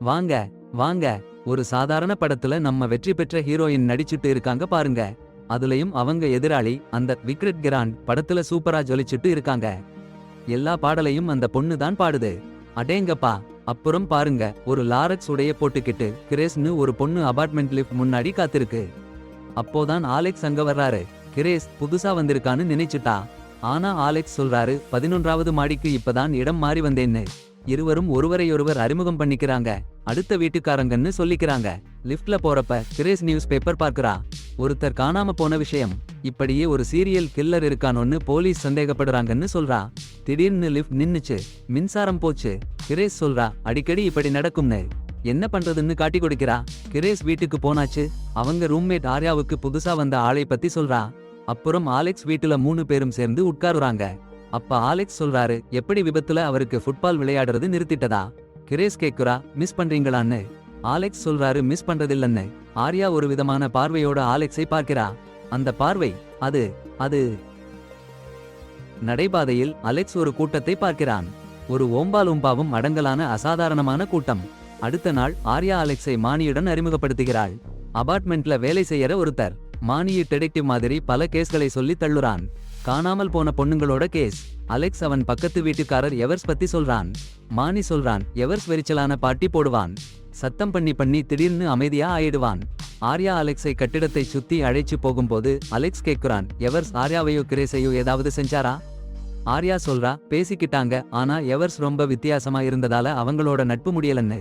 வாங்க வாங்க, ஒரு சாதாரண படத்துல நம்ம வெற்றி பெற்ற ஹீரோயின் நடிச்சுட்டு இருக்காங்க பாருங்க. அதுலயும் அவங்க எதிராளி அந்த விக்ரட் கிராண்ட் படத்துல சூப்பரா ஜொலிச்சுட்டு இருக்காங்க. எல்லா பாடலையும் அந்த பொண்ணு தான் பாடுது. அடேங்கப்பா. அப்புறம் பாருங்க, ஒரு லாரக்ஸ் உடைய போட்டுக்கிட்டு கிரேஸ்னு ஒரு பொண்ணு அபார்ட்மெண்ட் லிஃப்ட் முன்னாடி காத்திருக்கு. அப்போதான் ஆலெக்ஸ் அங்க வர்றாரு. கிரேஸ் புதுசா வந்திருக்கான்னு நினைச்சுட்டா. ஆனா ஆலெக்ஸ் சொல்றாரு, 11வது மாடிக்கு இப்பதான் இடம் மாறி வந்தேன்னு. இருவரும் ஒருவரையொருவர் அறிமுகம் பண்ணிக்கிறாங்க. அடுத்த வீட்டுக்காரங்கன்னு சொல்லிக்கிறாங்க. லிஃப்ட்ல போறப்ப கிரேஸ் நியூஸ் பேப்பர் பார்க்கறா. ஒருத்தர் காணாம போன விஷயம். இப்படியே ஒரு சீரியல் கில்லர் இருக்கானோன்னு போலீஸ் சந்தேகப்படுறாங்கன்னு சொல்றா. திடீர்னு லிஃப்ட் நின்னுச்சு. மின்சாரம் போச்சு. கிரேஸ் சொல்றா, அடிக்கடி இப்படி நடக்கும்னு. என்ன பண்றதுன்னு காட்டி கொடுக்கிறா. கிரேஸ் வீட்டுக்கு போனாச்சு. அவங்க ரூம்மேட் ஆர்யாவுக்கு புதுசா வந்த ஆளை பத்தி சொல்றா. அப்புறம் ஆலெக்ஸ் வீட்டுல 3 பேரும் சேர்ந்து உட்காருறாங்க. அப்ப ஆலெக்ஸ் சொல்றாரு, எப்படி விபத்துல அவருக்கு ஃபுட்பால் விளையாடுறது நிறுத்திட்டதா. கிரேஸ் கேக்குறா, மிஸ் பண்றீங்களான்னு. ஆலெக்ஸ் சொல்றாரு, மிஸ் பண்றதில்லன்னு. ஆர்யா ஒரு விதமான பார்வையோட ஆலெக்ஸை பார்க்கிறா. அந்த பார்வை, அது நடைபாதையில் அலெக்ஸ் ஒரு கூட்டத்தை பார்க்கிறான். ஒரு ஓம்பாலும் அடங்கலான அசாதாரணமான கூட்டம். அடுத்த நாள் ஆர்யா அலெக்ஸை மானியுடன் அறிமுகப்படுத்துகிறாள். அபார்ட்மெண்ட்ல வேலை செய்யற ஒருத்தர். மானியு டிடெக்டிவ் மாதிரி பல கேஸ்களை சொல்லி தள்ளுறான். காணாமல் போன பொண்ணுங்களோட கேஸ். அலெக்ஸ் அவன் பக்கத்து வீட்டுக்காரர் எவர்ஸ் பத்தி சொல்றான். மானி சொல்றான், எவர்ஸ் வெறிச்சலான பார்ட்டி போடுவான். சத்தம் பண்ணி திடீர்னு அமைதியா ஆயிடுவான். ஆர்யா அலெக்ஸை கட்டிடத்தை சுத்தி அழைச்சு போகும்போது அலெக்ஸ் கேக்குறான், எவர்ஸ் ஆர்யாவையோ கிரேஸையோ ஏதாவது செஞ்சாரா. ஆர்யா சொல்றா, பேசிக்கிட்டாங்க, ஆனா எவர்ஸ் ரொம்ப வித்தியாசமா இருந்ததால அவங்களோட நட்பு முடியலன்னு.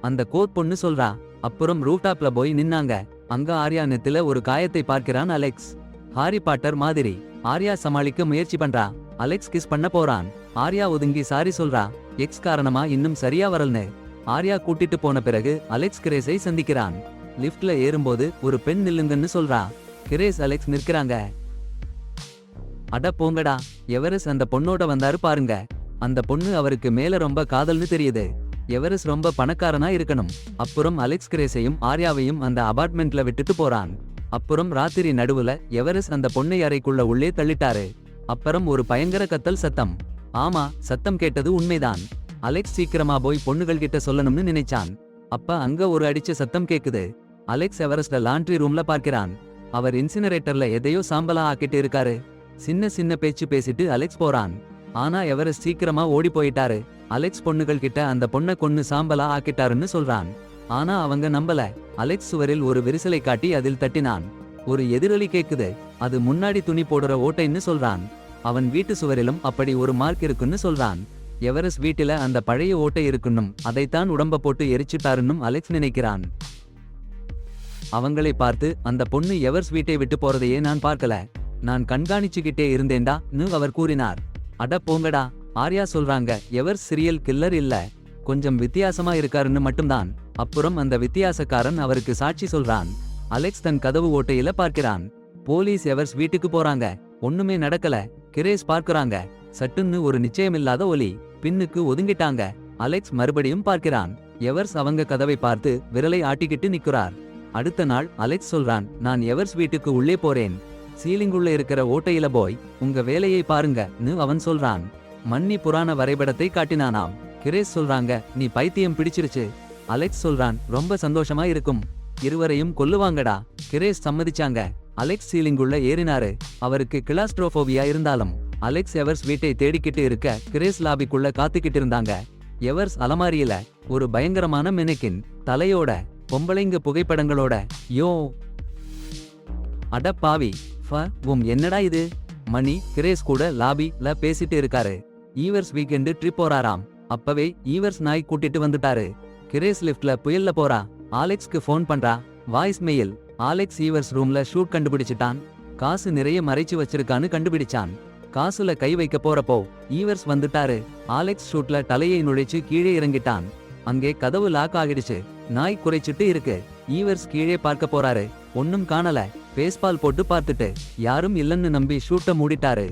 அந்த கோத் பொண்ணு சொல்றா. அப்புறம் ரூஃப்டாப்ல போய் நின்னாங்க. அங்க ஆர்யா நெத்தில ஒரு காயத்தை பார்க்கிறான் அலெக்ஸ். ஹாரி பாட்டர் மாதிரி. ஆர்யா சமாளிக்க முயற்சி பண்றா. அலெக்ஸ் கிஸ் பண்ண போறான். ஆர்யா ஒதுங்கி சாரி சொல்றா. எக்ஸ் காரணமா இன்னும் சரியா வரலன்னு. ஆர்யா கூட்டிட்டு போன பிறகு அலெக்ஸ் கிரேஸை சந்திக்கிறான். லிஃப்ட்ல ஏறும்போது ஒரு பெண் நில்லுங்கன்னு சொல்றா. கிரேஸ் அலெக்ஸ் நிற்கிறாங்க. அட போங்கடா, எவரஸ் அந்த பொண்ணோட வந்தாரு பாருங்க. அந்த பொண்ணு அவருக்கு மேல ரொம்ப காதல்னு தெரியுது. எவரஸ் ரொம்ப பணக்காரனா இருக்கணும். அப்புறம் அலெக்ஸ் கிரேஸையும் ஆர்யாவையும் அந்த அபார்ட்மெண்ட்ல விட்டுட்டு போறான். அப்புறம் ராத்திரி நடுவுல எவரஸ் அந்த பொண்ணை அறைக்குள்ள உள்ளே தள்ளிட்டாரு. அப்புறம் ஒரு பயங்கர கத்தல் சத்தம். ஆமா, சத்தம் கேட்டது உண்மைதான். அலெக்ஸ் சீக்கிரமா போய் பொண்ணுகள் கிட்ட சொல்லணும்னு நினைச்சான். அப்ப அங்க ஒரு அடிச்ச சத்தம் கேக்குது. அலெக்ஸ் எவரஸ்ட லாண்ட்ரி ரூம்ல பார்க்கிறான். அவர் இன்சினரேட்டர்ல எதையோ சாம்பலா ஆக்கிட்டு இருக்காரு. சின்ன பேச்சு பேசிட்டு அலெக்ஸ் போறான். ஆனா எவரஸ்ட் சீக்கிரமா ஓடி போயிட்டாரு. அலெக்ஸ் பொண்ணுகள் கிட்ட அந்த பொண்ணை கொன்னு சாம்பலா ஆக்கிட்டாருன்னு சொல்றான். ஆனா அவங்க நம்பல. அலெக்ஸ் சுவரில் ஒரு விரிசலை காட்டி அதில் தட்டினான். ஒரு எதிரொலி கேக்குது. அது முன்னாடி துணி போடுற ஓட்டைன்னு சொல்றான். அவன் வீட்டு சுவரிலும் அப்படி ஒரு மார்க் இருக்குன்னு சொல்றான். எவரஸ் வீட்டில அந்த பழைய ஓட்டை இருக்குன்னும் அதைத்தான் உடம்ப போட்டு எரிச்சுட்டாருன்னும் அலெக்ஸ் நினைக்கிறான். அவங்களை பார்த்து, அந்த பொண்ணு எவர்ஸ் வீட்டை விட்டு போறதையே நான் பார்க்கல. நான் கண்காணிச்சுக்கிட்டே இருந்தேன்டான்னு அவர் கூறினார். அட போங்கடா. ஆர்யா சொல்றாங்க, எவர்ஸ் சீரியல் கில்லர் இல்ல, கொஞ்சம் வித்தியாசமா இருக்காருன்னு மட்டும்தான். அப்புறம் அந்த வித்தியாசக்காரன் அவருக்கு சாட்சி சொல்றான். அலெக்ஸ் தன் கதவு ஓட்டையில பார்க்கிறான். போலீஸ் எவர்ஸ் வீட்டுக்கு போறாங்க. ஒண்ணுமே நடக்கல. கிரேஸ் பார்க்கறாங்க. சட்டுன்னு ஒரு நிச்சயமில்லாத ஒலி. பின்னுக்கு ஒதுங்கிட்டாங்க. அலெக்ஸ் மறுபடியும் பார்க்கிறான். எவர்ஸ் அவங்க கதவை பார்த்து விரலை ஆட்டிக்கிட்டு நிக்கிறார். அடுத்த நாள் அலெக்ஸ் சொல்றான், நான் எவர்ஸ் வீட்டுக்கு உள்ளே போறேன். சீலிங்குள்ள இருக்கிற ஓட்டையில போய் உங்க வேலையை பாருங்கன்னு அவன் சொல்றான். மன்னி புராண வரைபடத்தை காட்டினானாம். கிரேஸ் சொல்றாங்க, நீ பைத்தியம் பிடிச்சிருச்சு. அலெக்ஸ் சொல்றான், ரொம்ப சந்தோஷமா இருக்கும். இருவரையும் கொல்லுவாங்கடா. கிரேஸ் சம்மதிச்சாங்க. அலெக்ஸ் சீலிங்குள்ள ஏறினாரு. அவருக்கு கிளாஸ்ட்ரோபோபியா இருந்தாலும் அலெக்ஸ் எவர்ஸ் வீட்டை தேடிக்கிட்டு இருக்க கிரேஸ் லாபிக்குள்ள காத்துக்கிட்டு இருந்தாங்க. எவர்ஸ் அலமாரியில ஒரு பயங்கரமான மெனக்கின் தலையோட பொம்பளைங்க புகைப்படங்களோட. யோ அட பாவி. என்னடா இது. மணி கிரேஸ் கூட லாபில பேசிட்டு இருக்காரு. ஈவர்ஸ் வீக்கெண்டு ட்ரிப் போறாராம். அப்பவே ஈவர்ஸ் நாய் கூட்டிட்டு வந்துட்டாரு. கிரேஸ் லிஃப்ட்ல புயல்ல போறா. ஆலெக்ஸ்க்கு ஃபோன் பண்றா. Voice mail. ஆலெக்ஸ் ஈவர்ஸ் ரூம்ல ஷூட் கண்டுபிடிச்சிட்டான். காசு நிறைய மறைச்சு வச்சிருக்கான்னு கண்டுபிடிச்சான். காசுல கை வைக்க போறப்போ ஈவர்ஸ் வந்துட்டாரு. ஆலெக்ஸ் ஷூட்ல தலையை நுழைச்சு கீழே இறங்கிட்டான். அங்கே கதவு லாக் ஆகிடுச்சு. நாய் குறைச்சிட்டு இருக்கு. ஈவர்ஸ் கீழே பார்க்க போறாரு. ஒன்னும் காணல. பேஸ்பால் போட்டு பார்த்துட்டு யாரும் இல்லன்னு நம்பி ஷூட்ட மூடிட்டாரு.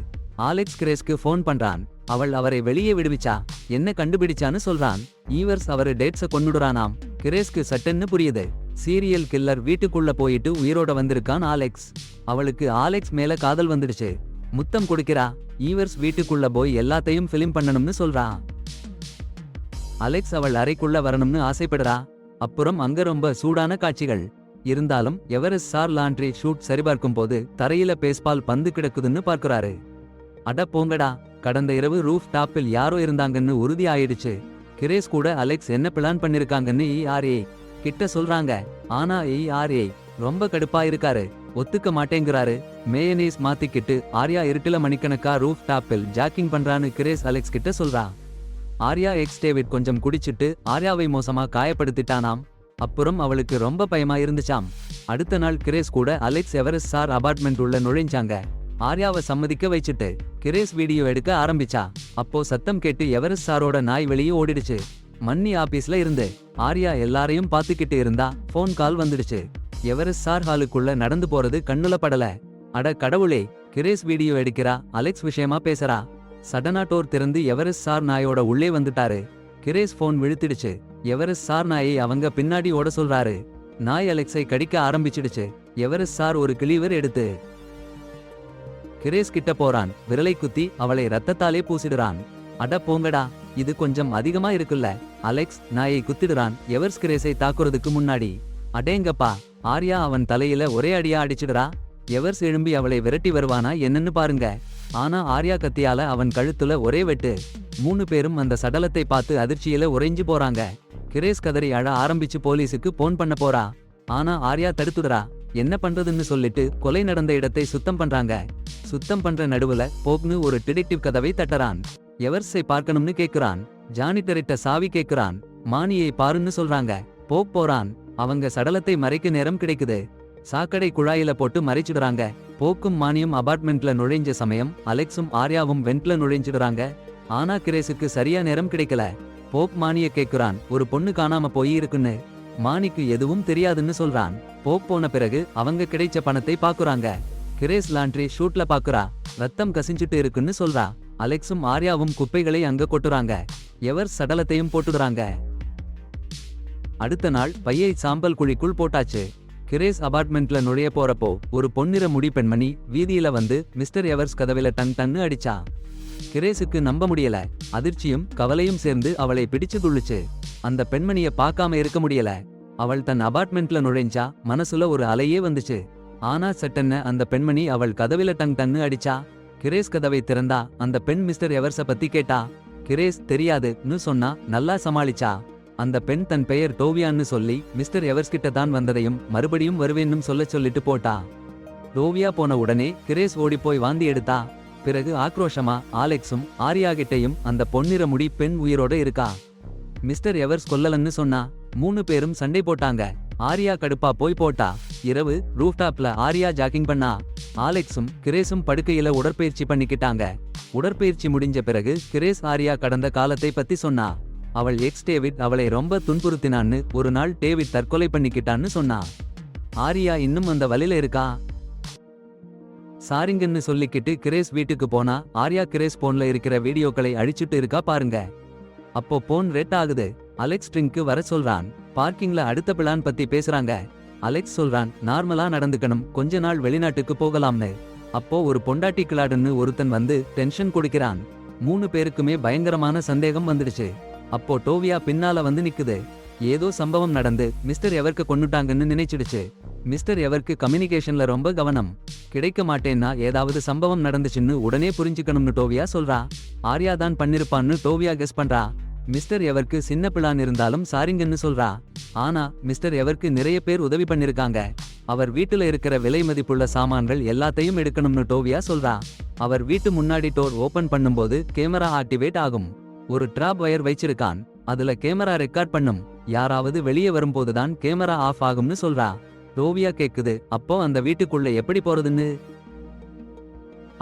ஆலெக்ஸ் கிரேஸ்க்கு ஃபோன் பண்றான். அவள் அவரை வெளியே விடுவிச்சா. என்ன கண்டுபிடிச்சான்னு சொல்றான். ஈவர்ஸ் அவரு டேட்ஸ கொன்னுடுறானாம். கிரேஸ்க்கு சட்டன்னு புரியுது. சீரியல் கில்லர் வீட்டுக்குள்ள போயிட்டு உயிரோட வந்திருக்கான் ஆலெக்ஸ். அவளுக்கு ஆலெக்ஸ் மேல காதல் வந்துடுச்சு. முத்தம் கொடுக்கிறா. ஈவர்ஸ் வீட்டுக்குள்ள போய் எல்லாத்தையும் ஃபிலிம் பண்ணணும்னு சொல்றா. அலெக்ஸ் அவள் அறைக்குள்ள வரணும்னு ஆசைப்படுறா. அப்புறம் அங்க ரொம்ப சூடான காட்சிகள் இருந்தாலும் எவரெஸ்ட் சார் லாண்ட்ரி ஷூட் சரிபார்க்கும் போது தரையில பேஸ்பால் பந்து கிடக்குதுன்னு பார்க்கறாரு. அட போங்கடா, கடந்த இரவு ரூஃப் டாப்பில் யாரோ இருந்தாங்கன்னு உறுதி ஆயிடுச்சு. கிரேஸ் கூட அலெக்ஸ் என்ன பிளான் பண்ணிருக்காங்கன்னு ERA கிட்ட சொல்றாங்க. ஆனா ERA ரொம்ப கடுப்பா இருக்காரு, ஒத்துக்க மாட்டேங்கிறாரு. மேயனீஸ் மாத்திக்கிட்டு ஆர்யா இருட்டில மணிக்கணக்கா ரூஃப் டாப்பில் ஜாக்கிங் பண்றான்னு கிரேஸ் அலெக்ஸ் கிட்ட சொல்றா. ஆர்யா டேவிட் கொஞ்சம் குடிச்சிட்டு ஆர்யாவை மோசமா காயப்படுத்திட்டானாம். அப்புறம் அவளுக்கு ரொம்ப பயமா இருந்துச்சாம். அடுத்த நாள் கிரேஸ் கூட அலெக்ஸ் எவரெஸ்ட் சார் அபார்ட்மெண்ட் உள்ள நுழைஞ்சாங்க. ஆர்யாவை சம்மதிக்க வச்சுட்டு கிரேஸ் வீடியோ எடுக்க ஆரம்பிச்சா. அப்போ சத்தம் கேட்டு எவரெஸ்ட் சாரோட நாய் வெளியே ஓடிடுச்சு. மன்னி ஆபீஸ்ல இருந்து ஆர்யா எல்லாரையும் பாத்துக்கிட்டு இருந்தா போன் கால் வந்துடுச்சு. எவரெஸ்ட் சார் ஹாலுக்குள்ள நடந்து போறது கண்ணுல படல. அட கடவுளே, கிரேஸ் வீடியோ எடுக்கிறா, அலெக்ஸ் விஷயமா பேசுறா. சடனா டோர் திறந்து எவரெஸ்ட் சார் நாயோட உள்ளே வந்துட்டாரு. கிரேஸ் போன் விழுத்திடுச்சு. எவரெஸ்ட் சார் நாயை அவங்க பின்னாடி ஓட சொல்றாரு. நாய் அலெக்ஸை கடிக்க ஆரம்பிச்சிடுச்சு. எவரெஸ்ட் சார் ஒரு கிளீவர் எடுத்து கிரேஸ் கிட்ட போறான். விரலை குத்தி அவளை ரத்தத்தாலே பூசிடுறான். அட போங்கடா, இது கொஞ்சம் அதிகமா இருக்குல்ல. அலெக்ஸ் நாயை குத்திடுறான் எவர்ஸ் கிரேஸை தாக்குறதுக்கு முன்னாடி. அடேங்கப்பா, ஆர்யா அவன் தலையில ஒரே அடியா அடிச்சிடுறா. எவர்ஸ் எழும்பி அவளை விரட்டி வருவானா என்னன்னு பாருங்க. ஆனா ஆர்யா கத்தியால அவன் கழுத்துல ஒரே வெட்டு. 3 பேரும் அந்த சடலத்தை பார்த்து அதிர்ச்சியில உறைஞ்சு போறாங்க. கிரேஸ் கதறி அழ ஆரம்பிச்சு போலீஸுக்கு போன் பண்ண போறா. ஆனா ஆர்யா தடுத்துடுறா. என்ன பண்றதுன்னு சொல்லிட்டு கொலை நடந்த இடத்தை சுத்தம் பண்றாங்க. சுத்தம் பண்ற நடுவுல போக்னு ஒரு டிடெக்டிவ் கதவை தட்டறான். எவர்ஸை பார்க்கணும்னு கேக்குறான். ஜானிட்டரிட்ட சாவி கேக்குறான். மானியை பாருன்னு சொல்றாங்க. போக் போறான். அவங்க சடலத்தை மறைக்க நேரம் கிடைக்குது. சாக்கடை குழாயில போட்டு மறைச்சிடுறாங்க. போக்கும் மானியும் அபார்ட்மெண்ட்ல நுழைஞ்ச சமயம் அலெக்ஸும் ஆர்யாவும் வெண்ட்ல நுழைஞ்சிடுறாங்க. ஆனா கிரேஸுக்கு சரியா நேரம் கிடைக்கல. போக் மானிய கேக்குறான், ஒரு பொண்ணு காணாம போய் இருக்குன்னு. மானிக்கு எதுவும் தெரியாதுன்னு சொல்றான். போக் போன பிறகு அவங்க கிடைச்ச பணத்தை பாக்குறாங்க. கிரேஸ் லாண்ட்ரி ஷூட்ல பாக்குறா. ரத்தம் கசிஞ்சிட்டு இருக்குன்னு சொல்றா. அலெக்ஸும் ஆர்யாவும் குப்பைகளை அங்க கொட்டுறாங்க. எவர் சடலத்தையும் போட்டுடுறாங்க. அடுத்த நாள் பையை சாம்பல் குழிக்குள் போட்டாச்சு. கிரேஸ் அபார்ட்மெண்ட்ல நுழைய போறப்போ ஒரு பொன்னிற முடி பெண்மணி வீதியில வந்து மிஸ்டர் எவர்ஸ் கதவில டன்னு அடிச்சா. கிரேஸுக்கு நம்ப முடியல. அதிர்ச்சியும் கவலையும் சேர்ந்து அவளை பிடிச்சு துள்ளுச்சு. அந்த பெண்மணிய பார்க்காம இருக்க முடியல. அவள் தன் அபார்ட்மெண்ட்ல நுழைஞ்சா மனசுல ஒரு அலையே வந்துச்சு. ஆனா சட்டென்ன அந்த பெண்மணி அவள் கதவில டன்னு அடிச்சா. கிரேஸ் கதவை திறந்தா அந்த பெண் மிஸ்டர் எவர்ஸ பத்தி கேட்டா. கிரேஸ் தெரியாதுன்னு சொன்னா. நல்லா சமாளிச்சா. அந்த பெண் தன் பெயர் டோவியான்னு சொல்லி மிஸ்டர் எவர்ஸ் கிட்ட தான் வந்ததையும் மறுபடியும் வருவேன்னும் சொல்லிட்டு போட்டா. டோவியா போன உடனே கிரேஸ் ஓடிப்போய் வாந்தி எடுத்தா. பிறகு ஆக்ரோஷமா ஆலெக்ஸும் ஆர்யா கிட்டையும் அந்த பொன்னிற முடி பெண் உயிரோட இருக்கா, மிஸ்டர் எவர்ஸ் கொல்லலன்னு சொன்னா. 3 பேரும் சண்டை போட்டாங்க. ஆர்யா கடுப்பா போய் போட்டா. இரவு ரூஃப்டாப்ல ஆர்யா ஜாக்கிங் பண்ணா. ஆலெக்ஸும் கிரேஸும் படுக்கையில உடற்பயிற்சி பண்ணிக்கிட்டாங்க. உடற்பயிற்சி முடிஞ்ச பிறகு கிரேஸ் ஆர்யா கடந்த காலத்தை பத்தி சொன்னா. அவள் டேவிட் அவளை ரொம்ப துன்புறுத்தினான்னு, ஒரு நாள் டேவிட் தற்கொலை பண்ணிக்கிட்டான்னு சொன்னா. ஆர்யா இன்னும் அந்த வழியில இருக்கா. சாரிங்கன்னு சொல்லிக்கிட்டு கிரேஸ் வீட்டுக்கு போனா. ஆர்யா கிரேஸ் போன்ல இருக்கிற வீடியோக்களை அழிச்சுட்டு இருக்கா பாருங்க. அப்போ போன் ரெட் ஆகுது. அலெக்ஸ் ட்ரிங்க்கு வர சொல்றான். பார்க்கிங்ல அடுத்த பிளான் பத்தி பேசுறாங்க. அலெக்ஸ் சொல்றான், நார்மலா நடந்துக்கணும், கொஞ்ச நாள் வெளிநாட்டுக்கு போகலாம்னு. அப்போ ஒரு பொண்டாட்டி கிளாடுன்னு ஒருத்தன் வந்து டென்ஷன் கொடுக்கிறான். 3 பேருக்குமே பயங்கரமான சந்தேகம் வந்துடுச்சு. அப்போ டோவியா பின்னால வந்து நிக்குது. ஏதோ சம்பவம் நடந்து மிஸ்டர் எவர்க்கு கொன்னுட்டாங்கன்னு நினைச்சிடுச்சு. மிஸ்டர் எவர்க்கு கம்யூனிகேஷன்ல ரொம்ப கவனம். கிடைக்க மாட்டேன்னா ஏதாவது சம்பவம் நடந்துச்சுன்னு உடனே புரிஞ்சுக்கணும்னு டோவியா சொல்றா. ஆர்யா தான் பண்ணிருப்பான்னு டோவியா கெஸ் பண்றா. மிஸ்டர் எவர்க்கு சின்ன பிளான் இருந்தாலும் சாரிங்கன்னு சொல்றா. ஆனா மிஸ்டர் எவர்க்கு நிறைய பேர் உதவி பண்ணிருக்காங்க. அவர் வீட்டுல இருக்கிற விலை மதிப்புள்ள சாமான்கள் எல்லாத்தையும் எடுக்கணும்னு டோவியா சொல்றா. அவர் வீட்டு முன்னாடி டோர் ஓபன் பண்ணும்போது கேமரா ஆக்டிவேட் ஆகும். ஒரு டிராப் வயர் வைச்சிருக்கான். அதுல கேமரா ரெக்கார்ட் பண்ணும். யாராவது வெளியே வரும்போதுதான் கேமரா ஆஃப் ஆகும்னு சொல்றா. டோவியா கேக்குது, அப்போ அந்த வீட்டுக்குள்ள எப்படி போறதுன்னு.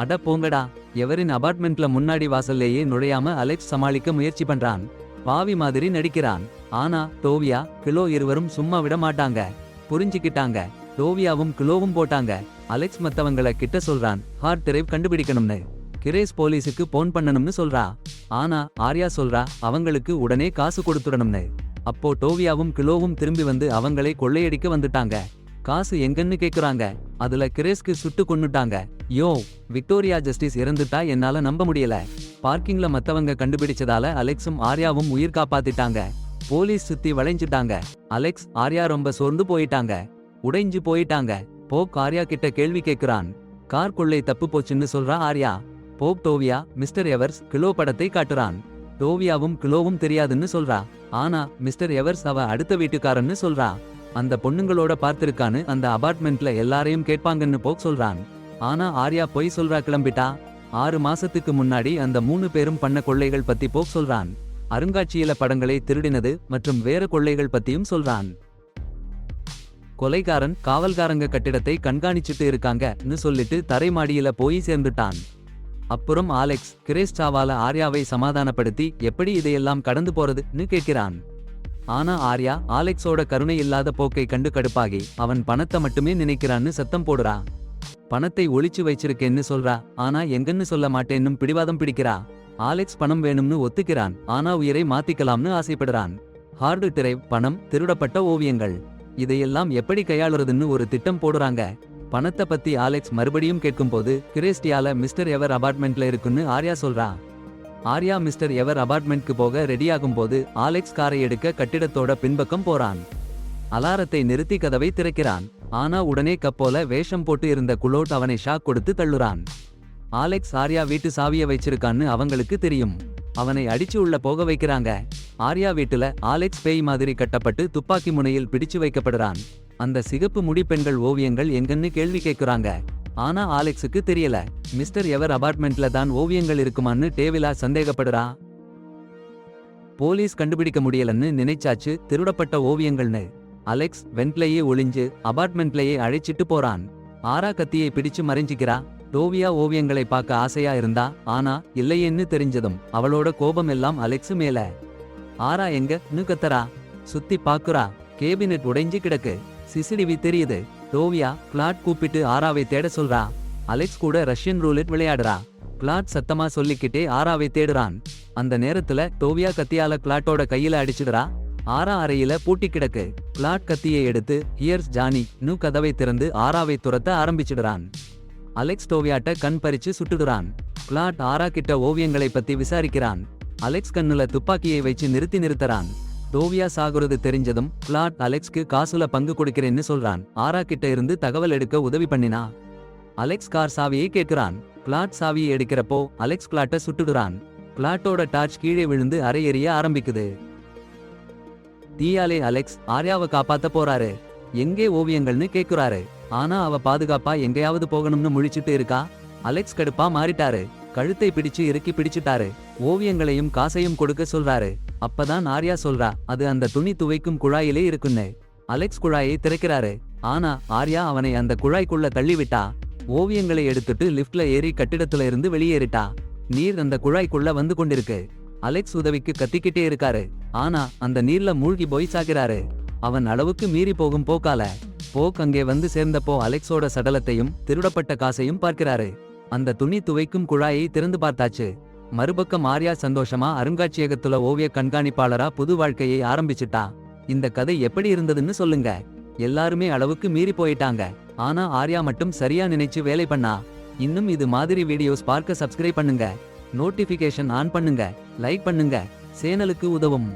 அட போங்கடா, எவரின் அபார்ட்மெண்ட்ல முன்னாடி வாசல்லேயே நுழையாம அலெக்ஸ் சமாளிக்க முயற்சி பண்றான். பாவி மாதிரி நடிக்கிறான். ஆனா டோவியா கிலோ இருவரும் சும்மா விட மாட்டாங்க. புரிஞ்சுக்கிட்டாங்க. டோவியாவும் கிலோவும் போட்டாங்க. அலெக்ஸ் மத்தவங்கள கிட்ட சொல்றான், ஹார்ட் டிரைவ் கண்டுபிடிக்கணும்னு. கிரேஸ் போலீஸுக்கு போன் பண்ணணும்னு சொல்றா. ஆனா ஆர்யா சொல்றா அவங்களுக்கு உடனே காசு கொடுத்துடணும்னு. அப்போ டோவியாவும் கிலோவும் திரும்பி வந்து அவங்களை கொள்ளையடிக்க வந்துட்டாங்க. காசு எங்கன்னு கேக்குறாங்க. அதுல கிரேஸ்க்கு சுட்டு கொன்னுட்டாங்க. யோ, விக்டோரியா ஜஸ்டிஸ் இறந்துட்டா என்னால நம்ப முடியல. பார்க்கிங்ல மத்தவங்க கண்டுபிடிச்சதால அலெக்ஸும் ஆர்யாவும் உயிர் காப்பாத்திட்டாங்க. போலீஸ் சுத்தி வளைஞ்சிட்டாங்க. அலெக்ஸ் ஆர்யா ரொம்ப சோர்ந்து போயிட்டாங்க. உடைஞ்சு போயிட்டாங்க. போப் ஆர்யா கிட்ட கேள்வி கேக்குறான். கார் கொள்ளை தப்பு போச்சுன்னு சொல்றா ஆர்யா. போப் டோவியா மிஸ்டர் எவர்ஸ் கிலோ படத்தை காட்டுறான். டோவியாவும் கிலோவும் தெரியாதுன்னு சொல்றா. ஆனா மிஸ்டர் எவர்ஸ் அவ அடுத்த வீட்டுக்காரன்னு சொல்றா. அந்த பொண்ணுங்களோட பார்த்திருக்கான்னு அந்த அபார்ட்மெண்ட்ல எல்லாரையும் கேட்பாங்கன்னு போப் சொல்றான். ஆனா ஆர்யா பொய் சொல்றா. கிளம்பிட்டா. 6 மாசத்துக்கு முன்னாடி அந்த 3 பேரும் பண்ண கொள்ளைகள் பத்தி போப் சொல்றான். அருங்காட்சியக படங்களை திருடினது மற்றும் வேற கொள்ளைகள் பத்தியும் சொல்றான். கொலைகாரன் காவல்காரங்க கட்டிடத்தை கண்காணிச்சுட்டு இருக்காங்கன்னு சொல்லிட்டு தரை மாடியில போய் சேர்ந்துட்டான். அப்புறம் ஆலெக்ஸ் கிரேஸ்டாவால ஆர்யாவை சமாதானப்படுத்தி எப்படி இதையெல்லாம் கடந்து போறதுன்னு கேட்கிறான். ஆனா ஆர்யா ஆலெக்ஸோட கருணை இல்லாத போக்கை கண்டு கடுப்பாகி அவன் பணத்தை மட்டுமே நினைக்கிறான்னு சத்தம் போடுறா. பணத்தை ஒளிச்சு வச்சிருக்கேன்னு சொல்றா. ஆனா எங்கன்னு சொல்ல மாட்டேன்னும் பிடிவாதம் பிடிக்கிறா. ஆலெக்ஸ் பணம் வேணும்னு ஒத்துக்கிறான். ஆனா உயிரை மாத்திக்கலாம்னு ஆசைப்படுறான். ஹார்டு டிரைவ் பணம் திருடப்பட்ட ஓவியங்கள் இதையெல்லாம் எப்படி கையாளுறதுன்னு ஒரு திட்டம் போடுறாங்க. பணத்தை பத்தி ஆலெக்ஸ் மறுபடியும் கேட்கும்போது கிரேஸ்டியால மிஸ்டர் எவர் அபார்ட்மெண்ட்ல இருக்குன்னு ஆர்யா சொல்றா. ஆர்யா மிஸ்டர் எவர் அபார்ட்மெண்ட்க்கு போக ரெடியாகும் போது ஆலெக்ஸ் காரை எடுக்க கட்டிடத்தோட பின்பக்கம் போறான். அலாரத்தை நிறுத்தி கதவை திறக்கிறான். ஆனா உடனே கப்போல வேஷம் போட்டு இருந்த குளோட் அவனை ஷாக் கொடுத்து தள்ளுறான். ஆலெக்ஸ் ஆர்யா வீட்டு சாவிய வச்சிருக்கான்னு அவங்களுக்கு தெரியும். அவனை அடிச்சு உள்ள போக வைக்கிறாங்க. ஆர்யா வீட்டுல ஆலெக்ஸ் பேய் மாதிரி கட்டப்பட்டு துப்பாக்கி முனையில் பிடிச்சு வைக்கப்படுறான். அந்த சிகப்பு முடி பெண்கள் ஓவியங்கள் எங்கன்னு கேள்வி கேட்குறாங்க. ஆனா ஆலெக்ஸுக்கு தெரியல. மிஸ்டர் எவர் அபார்ட்மெண்ட்ல தான் ஓவியங்கள் இருக்குமான்னு டேவிலா சந்தேகப்படுறா. போலீஸ் கண்டுபிடிக்க முடியலன்னு நினைச்சாச்சு திருடப்பட்ட ஓவியங்கள்னு. அலெக்ஸ் வென்ட்லேயே ஒளிஞ்சு அபார்ட்மெண்ட்லேயே அழைச்சிட்டு போறான். ஆரா கத்தியை பிடிச்சு மறைஞ்சிக்கிறா. டோவியா ஓவியங்களை பார்க்க ஆசையா இருந்தா. ஆனா இல்லையேன்னு தெரிஞ்சதும் அவளோட கோபம் எல்லாம் அலெக்ஸ் மேல. ஆரா எங்கன்னு கத்தரா. சுத்தி பாக்குறா. கேபினெட் உடைஞ்சு கிடக்கு. சிசிடிவி தெரியுது. டோவியா கிளாட் கூப்பிட்டு ஆராவை தேட சொல்றா. அலெக்ஸ் கூட ரஷ்யன் ரூலெட் விளையாடுறா. கிளாட் சத்தமா சொல்லிக்கிட்டே ஆராவை தேடுறான். அந்த நேரத்துல டோவியா கத்தியால கிளாட்டோட கையில அடிச்சிடுறா. ஆரா அறையில பூட்டி கிடக்கு. கிளாட் கத்தியை எடுத்து ஹியர்ஸ் ஜானி கதவை திறந்து ஆராவை துரத்த ஆரம்பிச்சிடுறான். அலெக்ஸ் டோவியாட்ட கண் பறிச்சு சுட்டுடுறான். கிளாட் ஆரா கிட்ட ஓவியங்களை பத்தி விசாரிக்கிறான். அலெக்ஸ் கண்ணுல துப்பாக்கியை வச்சு நிறுத்தறான். டோவியா சாகுறது தெரிஞ்சதும் கிளாட் அலெக்ஸ்க்கு காசுல பங்கு கொடுக்கிறேன்னு சொல்றான். ஆரா கிட்ட இருந்து தகவல் எடுக்க உதவி பண்ணினா. அலெக்ஸ் கார் சாவியை கேட்கிறான். கிளாட் சாவியை எடுக்கிறப்போ அலெக்ஸ் கிளாட்ட சுட்டுடுறான். கிளாட்டோட டார்ச் கீழே விழுந்து அரை எரிய ஆரம்பிக்குது. தீயாலே அலெக்ஸ் ஆர்யாவை காப்பாத்த போறாரு. எங்கே ஓவியங்கள்னு கேக்குறாரு. ஆனா அவ பாதுகாப்பா எங்கேயாவது போகணும்னு முழிச்சிட்டு இருக்கா. அலெக்ஸ் கடுப்பா மாறிட்டாரு. கழுத்தை பிடிச்சு இறுக்கி பிடிச்சிட்டாரு. ஓவியங்களையும் காசையும் கொடுக்க சொல்றாரு. அப்பதான் ஆர்யா சொல்றா அது அந்த துணி துவைக்கும் குழாயிலே இருக்குன்னு. அலெக்ஸ் குழாயை திறக்கிறாரு. ஆனா ஆர்யா அவனை அந்த குழாய்க்குள்ள தள்ளிவிட்டா. ஓவியங்களை எடுத்துட்டு லிப்ட்ல ஏறி கட்டிடத்துல இருந்து வெளியேறிட்டா. நீர் அந்த குழாய்க்குள்ள வந்து கொண்டிருக்கு. அலெக்ஸ் உதவிக்கு கத்திக்கிட்டே இருக்காரு. ஆனா அந்த நீர்ல மூழ்கி போய் சாகிறாரு. அவன் அளவுக்கு மீறி போகும் போக்கால போக் அங்கே வந்து சேர்ந்தப்போ அலெக்ஸோட சடலத்தையும் திருடப்பட்ட காசையும் பார்க்கிறாரு. அந்த துணி துவைக்கும் குழாயை திறந்து பார்த்தாச்சு. மறுபக்கம் ஆர்யா சந்தோஷமா அருங்காட்சியகத்துல ஓவிய கண்காணிப்பாளரா புது வாழ்க்கையை ஆரம்பிச்சிட்டா. இந்த கதை எப்படி இருந்ததுன்னு சொல்லுங்க. எல்லாருமே அளவுக்கு மீறி போயிட்டாங்க. ஆனா ஆர்யா மட்டும் சரியா நினைச்சு வேலை பண்ணா. இன்னும் இது மாதிரி வீடியோஸ் பார்க்க சப்ஸ்கிரைப் பண்ணுங்க. நோட்டிபிகேஷன் ஆன் பண்ணுங்க. லைக் பண்ணுங்க. சேனலுக்கு உதவும்.